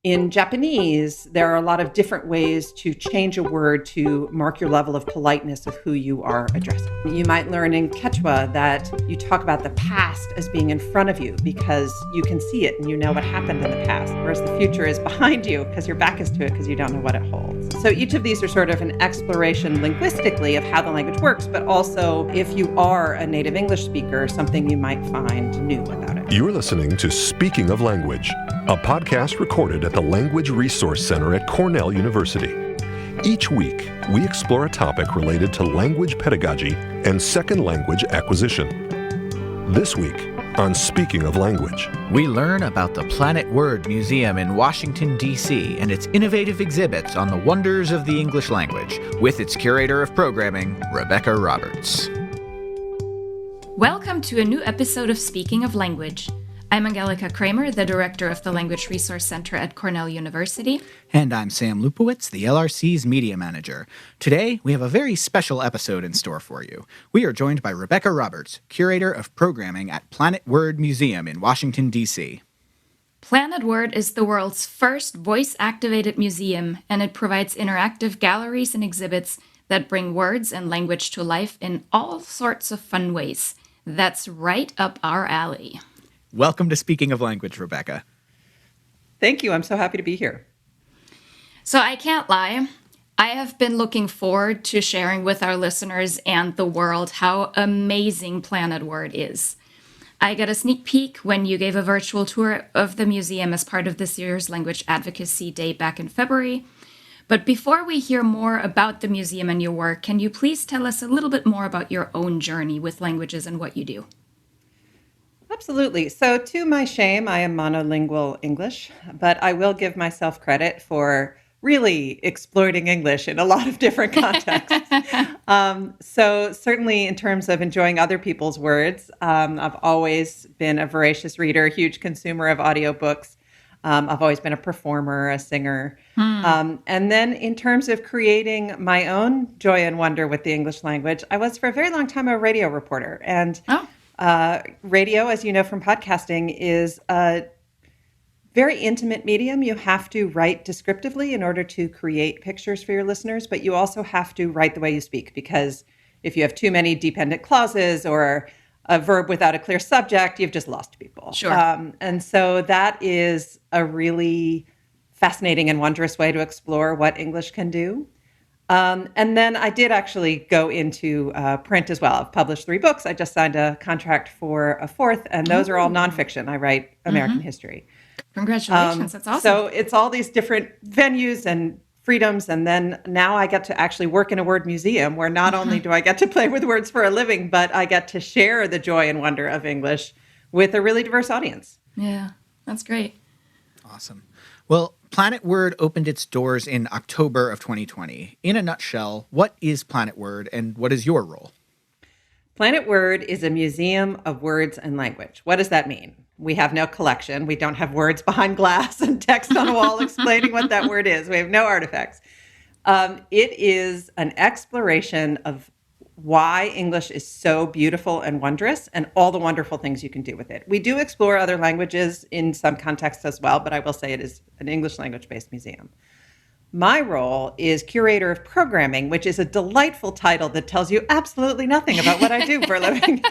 In Japanese, there are a lot of different ways to change a word to mark your level of politeness of who you are addressing. You might learn in Quechua that you talk about the past as being in front of you because you can see it and you know what happened in the past, whereas the future is behind you because your back is to it because you don't know what it holds. So each of these are sort of an exploration linguistically of how the language works, but also if you are a native English speaker, something you might find new about it. You're listening to Speaking of Language, a podcast recorded at the Language Resource Center at Cornell University. Each week, we explore a topic related to language pedagogy and second language acquisition. This week, on Speaking of Language, we learn about the Planet Word Museum in Washington, D.C. and its innovative exhibits on the wonders of the English language with its curator of programming, Rebecca Roberts. Welcome to a new episode of Speaking of Language. I'm Angelica Kramer, the director of the Language Resource Center at Cornell University. And I'm Sam Lupowitz, the LRC's media manager. Today, we have a very special episode in store for you. We are joined by Rebecca Roberts, curator of programming at Planet Word Museum in Washington, D.C. Planet Word is the world's first voice-activated museum, and it provides interactive galleries and exhibits that bring words and language to life in all sorts of fun ways. That's right up our alley. Welcome to Speaking of Language, Rebecca. Thank you. I'm so happy to be here. So I can't lie. I have been looking forward to sharing with our listeners and the world how amazing Planet Word is. I got a sneak peek when you gave a virtual tour of the museum as part of this year's Language Advocacy Day back in February. But before we hear more about the museum and your work, can you please tell us a little bit more about your own journey with languages and what you do? Absolutely. So to my shame, I am monolingual English, but I will give myself credit for really exploiting English in a lot of different contexts. So certainly in terms of enjoying other people's words, I've always been a voracious reader, huge consumer of audiobooks. I've always been a performer, a singer. And then in terms of creating my own joy and wonder with the English language, I was for a very long time a radio reporter. And radio, as you know from podcasting, is a very intimate medium. You have to write descriptively in order to create pictures for your listeners, but you also have to write the way you speak, because if you have too many dependent clauses or a verb without a clear subject, you've just lost people. Sure. And so that is a really fascinating and wondrous way to explore what English can do. And then I did actually go into print as well. I've published 3 books. I just signed a contract for a 4th, and those are all nonfiction. I write American history. Congratulations. That's awesome. So it's all these different venues and freedoms. And then now I get to actually work in a word museum where not only do I get to play with words for a living, but I get to share the joy and wonder of English with a really diverse audience. Yeah, that's great. Awesome. Well, Planet Word opened its doors in October of 2020. In a nutshell, what is Planet Word and what is your role? Planet Word is a museum of words and language. What does that mean? We have no collection. We don't have words behind glass and text on a wall explaining what that word is. We have no artifacts. It is an exploration of why English is so beautiful and wondrous and all the wonderful things you can do with it. We do explore other languages in some contexts as well, but I will say it is an English language-based museum. My role is curator of programming, which is a delightful title that tells you absolutely nothing about what I do for a living.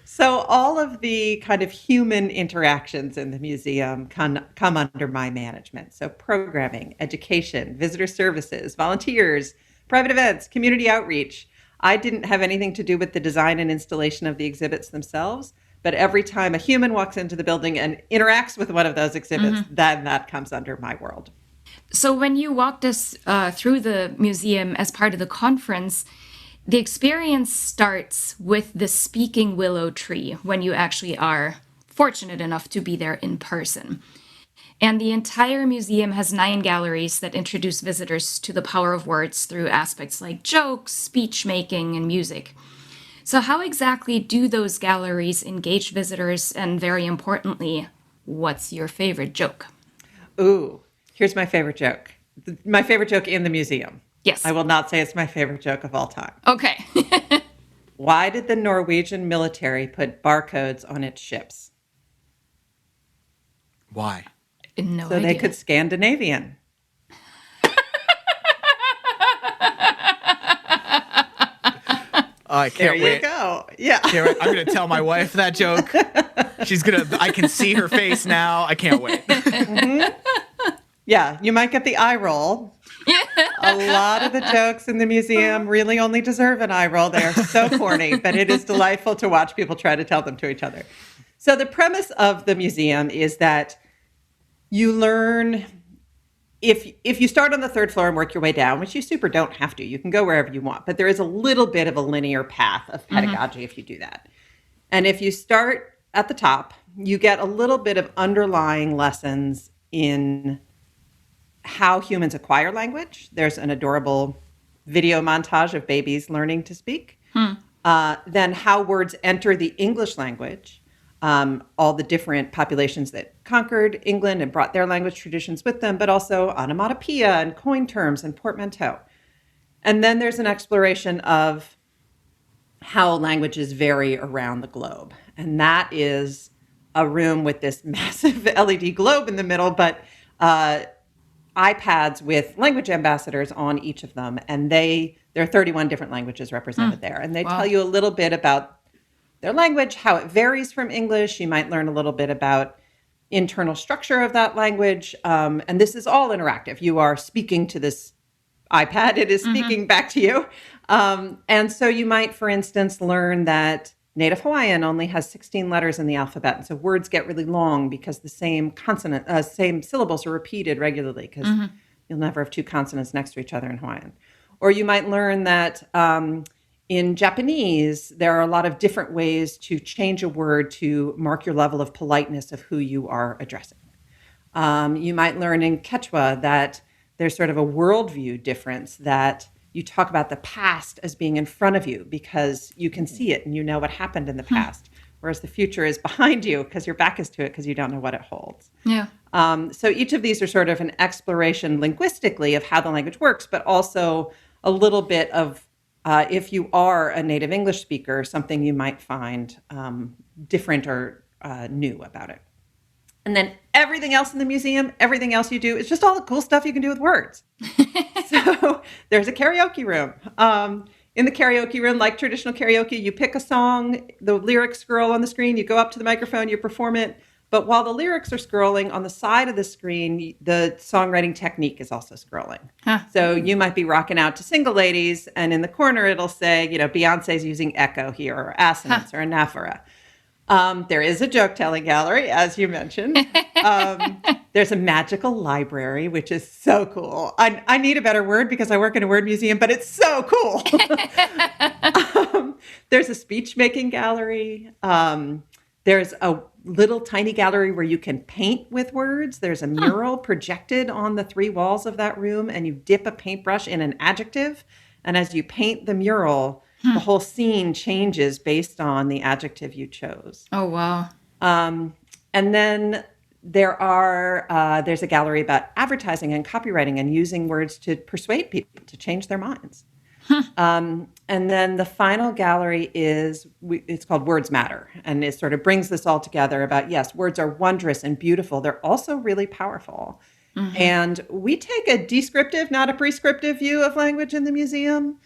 So all of the kind of human interactions in the museum come under my management. So programming, education, visitor services, volunteers, private events, community outreach. I didn't have anything to do with the design and installation of the exhibits themselves, but every time a human walks into the building and interacts with one of those exhibits, then that comes under my world. So when you walked us through the museum as part of the conference, the experience starts with the speaking willow tree when you actually are fortunate enough to be there in person. And the entire museum has 9 galleries that introduce visitors to the power of words through aspects like jokes, speech making, and music. So how exactly do those galleries engage visitors? And very importantly, what's your favorite joke? Ooh, here's my favorite joke. My favorite joke in the museum. Yes. I will not say it's my favorite joke of all time. Okay. Why did the Norwegian military put barcodes on its ships? Why? No so idea. they could Scandinavian. I can't There wait. you go. Yeah. Can't wait. I'm going to tell my wife that joke. I can see her face now. I can't wait. Yeah, you might get the eye roll. A lot of the jokes in the museum really only deserve an eye roll. They are so corny, but it is delightful to watch people try to tell them to each other. So the premise of the museum is that you learn, if you start on the third floor and work your way down, which you super don't have to, you can go wherever you want, but there is a little bit of a linear path of pedagogy if you do that. And if you start at the top, you get a little bit of underlying lessons in how humans acquire language. There's an adorable video montage of babies learning to speak. Then how words enter the English language, all the different populations that conquered England and brought their language traditions with them, but also onomatopoeia and coin terms and portmanteau. And then there's an exploration of how languages vary around the globe. And that is a room with this massive LED globe in the middle, but iPads with language ambassadors on each of them. And there are 31 different languages represented there. And they tell you a little bit about their language, how it varies from English. You might learn a little bit about internal structure of that language. And this is all interactive. You are speaking to this iPad. It is speaking back to you. And so you might, for instance, learn that Native Hawaiian only has 16 letters in the alphabet. And so words get really long because the same same syllables are repeated regularly because you'll never have two consonants next to each other in Hawaiian. Or you might learn that in Japanese, there are a lot of different ways to change a word to mark your level of politeness of who you are addressing. You might learn in Quechua that there's sort of a worldview difference, that you talk about the past as being in front of you because you can see it and you know what happened in the past, whereas the future is behind you because your back is to it because you don't know what it holds. Yeah. So each of these are sort of an exploration linguistically of how the language works, but also a little bit of, if you are a native English speaker, something you might find different or new about it. And then everything else in the museum, everything else you do, is just all the cool stuff you can do with words. So there's a karaoke room. In the karaoke room, like traditional karaoke, you pick a song, the lyrics scroll on the screen, you go up to the microphone, you perform it. But while the lyrics are scrolling, on the side of the screen, the songwriting technique is also scrolling. So you might be rocking out to Single Ladies, and in the corner it'll say, Beyonce's using echo here, or assonance, or anaphora. There is a joke-telling gallery, as you mentioned. There's a magical library, which is so cool. I need a better word because I work in a word museum, but it's so cool. There's a speech-making gallery. There's a little tiny gallery where you can paint with words. There's a mural projected on the 3 walls of that room, and you dip a paintbrush in an adjective. And as you paint the mural, the whole scene changes based on the adjective you chose. Oh, wow. And then there's a gallery about advertising and copywriting and using words to persuade people to change their minds. And then the final gallery it's called Words Matter. And it sort of brings this all together about, yes, words are wondrous and beautiful. They're also really powerful. And we take a descriptive, not a prescriptive view of language in the museum.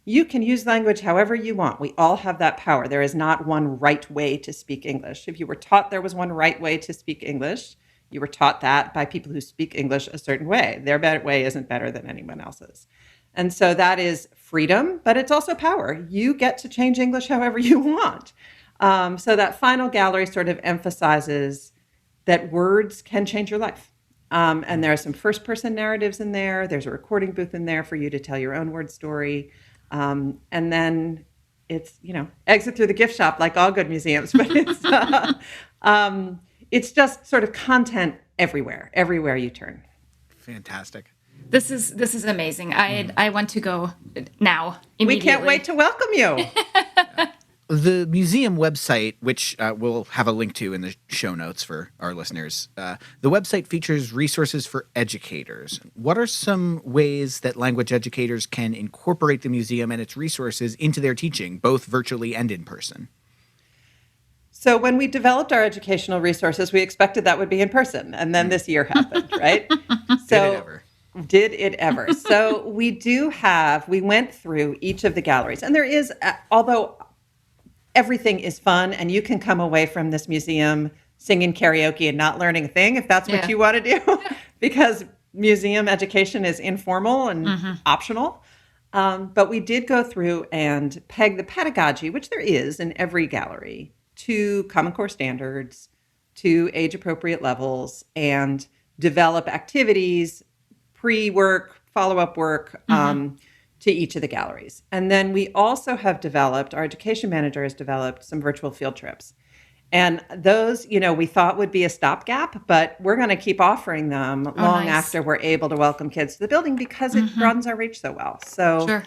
You can use language however you want. We all have that power. There is not one right way to speak English. If you were taught there was one right way to speak English, you were taught that by people who speak English a certain way. Their way isn't better than anyone else's. And so that is freedom, but it's also power. You get to change English however you want. So that final gallery sort of emphasizes that words can change your life. And there are some first-person narratives in there. There's a recording booth in there for you to tell your own word story. And then it's, exit through the gift shop like all good museums, but it's just sort of content everywhere you turn. Fantastic. This is amazing. I want to go now, immediately. We can't wait to welcome you. The museum website, which we'll have a link to in the show notes for our listeners, the website features resources for educators. What are some ways that language educators can incorporate the museum and its resources into their teaching, both virtually and in person? So when we developed our educational resources, we expected that would be in person. And then this year happened, right? Did it ever? So we went through each of the galleries. And there is, although everything is fun and you can come away from this museum singing karaoke and not learning a thing if that's what you want to do, because museum education is informal and optional. But we did go through and peg the pedagogy, which there is in every gallery, to Common Core standards, to age-appropriate levels, and develop activities, pre-work, follow-up work to each of the galleries. And then we also have developed, our education manager has developed some virtual field trips. And those, we thought would be a stopgap, but we're going to keep offering them long after we're able to welcome kids to the building because it broadens our reach so well. So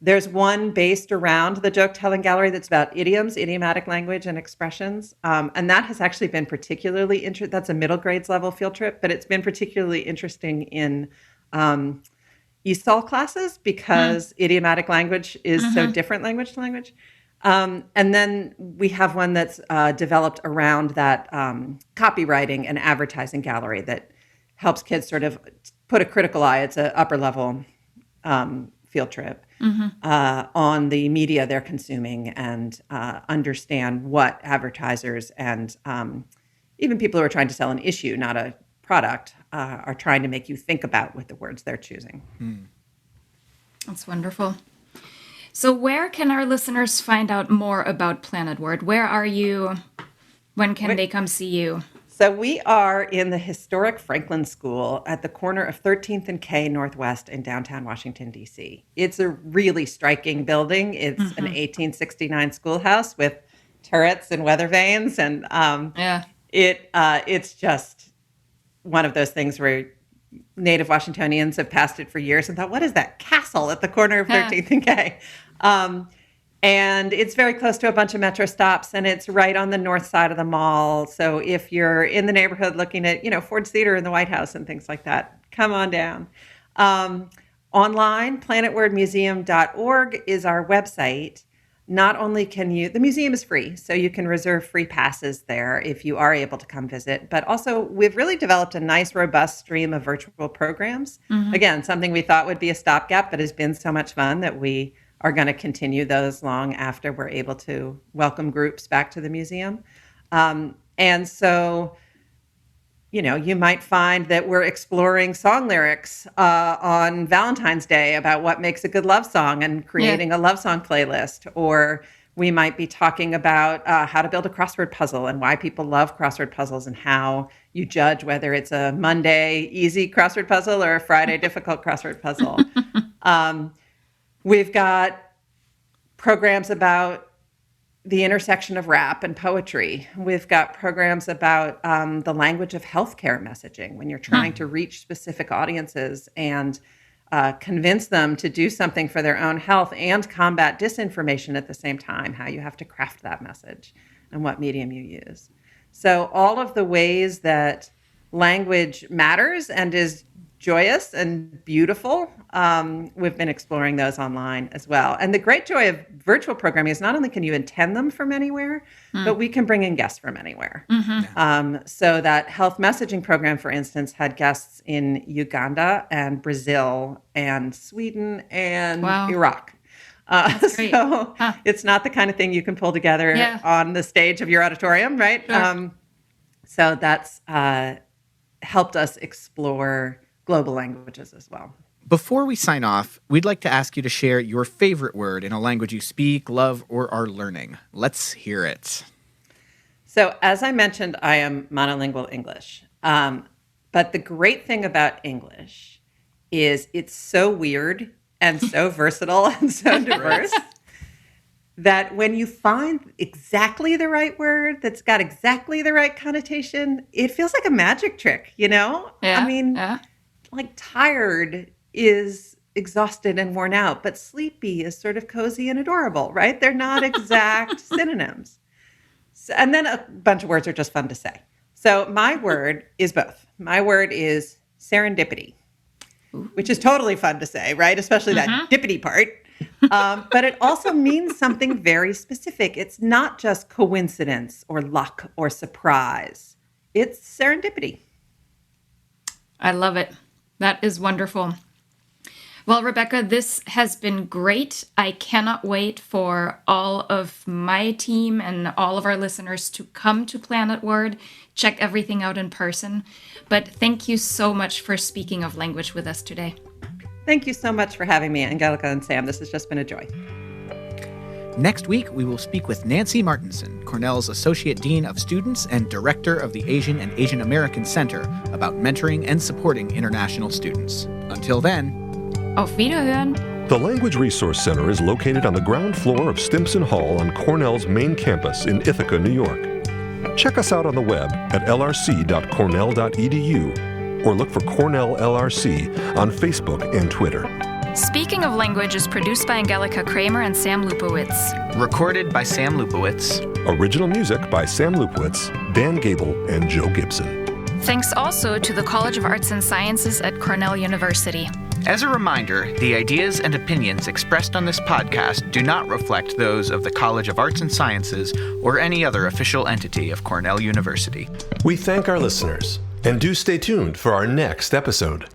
there's one based around the joke-telling gallery that's about idioms, idiomatic language, and expressions. And that has actually been particularly interesting. That's a middle grades level field trip, but it's been particularly interesting in ESOL classes because idiomatic language is so different language to language. And then we have one that's developed around that copywriting and advertising gallery that helps kids sort of put a critical eye. It's an upper level field trip on the media they're consuming and understand what advertisers and even people who are trying to sell an issue, not a product, are trying to make you think about with the words they're choosing. That's wonderful. So where can our listeners find out more about Planet Word? Where are you? When can they come see you? So we are in the historic Franklin School at the corner of 13th and K Northwest in downtown Washington, D.C. It's a really striking building. It's an 1869 schoolhouse with turrets and weather vanes. And it's just one of those things where native Washingtonians have passed it for years and thought, what is that castle at the corner of 13th and K? And it's very close to a bunch of metro stops, and it's right on the north side of the mall. So if you're in the neighborhood looking at, Ford's Theater and the White House and things like that, come on down. Online, planetwordmuseum.org is our website. Not only can the museum is free, so you can reserve free passes there if you are able to come visit. But also, we've really developed a nice, robust stream of virtual programs. Again, something we thought would be a stopgap, but has been so much fun that we are going to continue those long after we're able to welcome groups back to the museum. And so, you might find that we're exploring song lyrics on Valentine's Day about what makes a good love song and creating a love song playlist. Or we might be talking about how to build a crossword puzzle and why people love crossword puzzles and how you judge whether it's a Monday easy crossword puzzle or a Friday difficult crossword puzzle. We've got programs about the intersection of rap and poetry. We've got programs about the language of healthcare messaging when you're trying to reach specific audiences and convince them to do something for their own health and combat disinformation at the same time, how you have to craft that message and what medium you use. So all of the ways that language matters and is joyous and beautiful, we've been exploring those online as well. And the great joy of virtual programming is not only can you attend them from anywhere, but we can bring in guests from anywhere. So that health messaging program, for instance, had guests in Uganda and Brazil and Sweden and Iraq. So it's not the kind of thing you can pull together on the stage of your auditorium, right? Sure. So that's helped us explore global languages as well. Before we sign off, we'd like to ask you to share your favorite word in a language you speak, love, or are learning. Let's hear it. So as I mentioned, I am monolingual English. But the great thing about English is it's so weird and so versatile and so diverse that when you find exactly the right word that's got exactly the right connotation, it feels like a magic trick, like tired is exhausted and worn out, but sleepy is sort of cozy and adorable, right? They're not exact synonyms. So, and then a bunch of words are just fun to say. So my word is both. My word is serendipity, which is totally fun to say, right? Especially that dippity part. But it also means something very specific. It's not just coincidence or luck or surprise. It's serendipity. I love it. That is wonderful. Well, Rebecca, this has been great. I cannot wait for all of my team and all of our listeners to come to Planet Word, check everything out in person. But thank you so much for speaking of language with us today. Thank you so much for having me, Angelica and Sam. This has just been a joy. Next week, we will speak with Nancy Martinson, Cornell's Associate Dean of Students and Director of the Asian and Asian American Center, about mentoring and supporting international students. Until then, Auf Wiederhören! The Language Resource Center is located on the ground floor of Stimson Hall on Cornell's main campus in Ithaca, New York. Check us out on the web at lrc.cornell.edu or look for Cornell LRC on Facebook and Twitter. Speaking of Language is produced by Angelica Kramer and Sam Lupowitz. recorded by Sam Lupowitz. Original music by Sam Lupowitz, Dan Gable, and Joe Gibson. Thanks also to the College of Arts and Sciences at Cornell University. As a reminder, the ideas and opinions expressed on this podcast do not reflect those of the College of Arts and Sciences or any other official entity of Cornell University. We thank our listeners, and do stay tuned for our next episode.